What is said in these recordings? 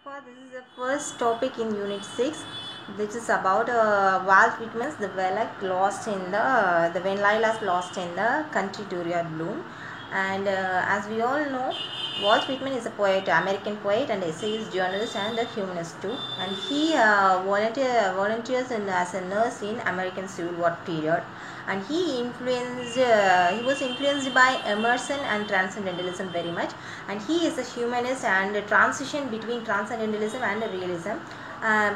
far, this is the first topic in Unit 6. This is about Walt Whitman's The Lilac lost in the When Lilac lost in the Country Durian Bloom. And as we all know, Walt Whitman is a poet, American poet and essayist, journalist and a humanist too. And he volunteers as a nurse in American Civil War period. And he was influenced by Emerson and Transcendentalism very much. And he is a humanist and a transition between Transcendentalism and realism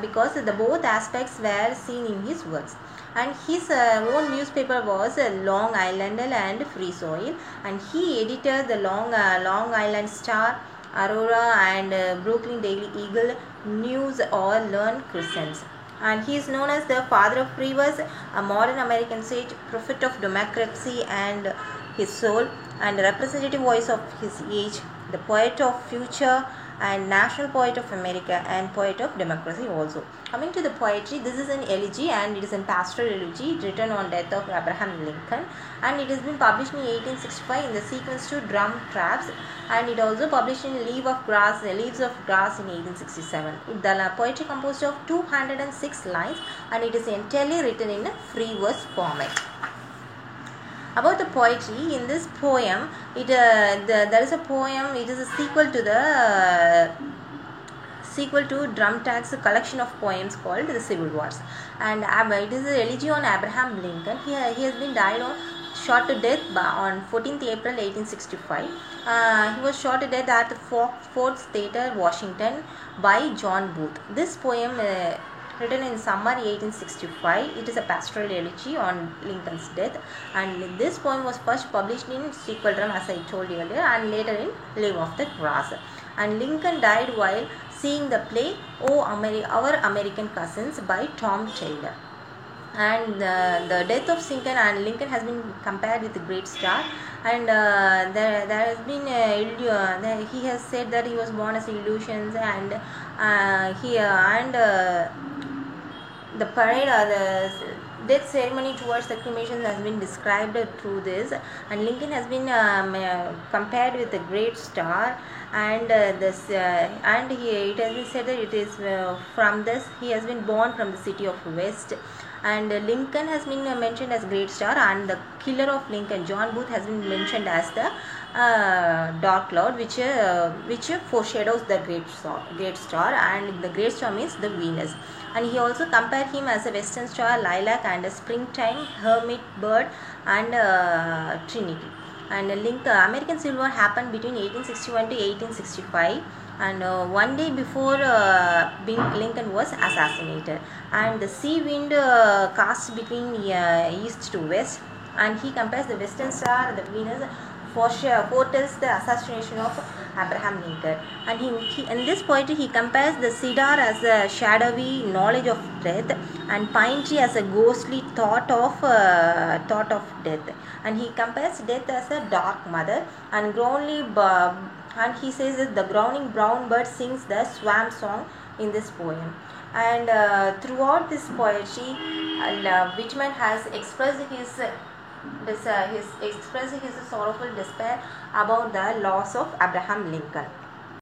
because the both aspects were seen in his works. And his own newspaper was Long Island and Free Soil, and he edited the Long Island Star, Aurora and Brooklyn Daily Eagle, News or Learn Crescents. And he is known as the father of free verse, a modern American sage, prophet of democracy and his soul, and a representative voice of his age, the poet of future and national poet of America and poet of democracy also. Coming to the poetry, this is an elegy and it is a pastoral elegy written on death of Abraham Lincoln, and it has been published in 1865 in the sequence to Drum Traps, and it also published in Leaves of Grass in 1867. The poetry composed of 206 lines and it is entirely written in a free verse format. About the poetry, in this poem, there is a poem. It is a sequel to Drum Tags, a collection of poems called the Civil Wars, and it is an elegy on Abraham Lincoln. He has been shot to death on 14th April 1865. He was shot to death at Ford's Theatre, Washington, by John Booth. This poem, written in summer 1865, it is a pastoral elegy on Lincoln's death, and this poem was first published in Sequel Drum, as I told you earlier, and later in Leaves of the Grass. And Lincoln died while seeing the play Our American Cousins by Tom Taylor. And the death of Lincoln has been compared with a great star, and there has been he has said that he was born as illusions, and the parade the death ceremony towards the cremation has been described through this, and Lincoln has been compared with a great star, and it has been said that it is from this he has been born from the city of West. And Lincoln has been mentioned as great star, and the killer of Lincoln, John Booth, has been mentioned as the dark cloud, which foreshadows the great star, and the great star means the Venus. And he also compared him as a western star, lilac, and a springtime hermit bird, and Trinity. And American Civil War happened between 1861 to 1865. And one day before Lincoln was assassinated, and the sea wind cast between east to west, and he compares the western star, the Venus, foretells the assassination of Abraham Lincoln. And in this poetry he compares the cedar as a shadowy knowledge of death, and pine tree as a ghostly thought of death, and he compares death as a dark mother, and and he says that the groaning brown bird sings the swan song in this poem. And throughout this poetry, Whitman has expressed his sorrowful despair about the loss of Abraham Lincoln.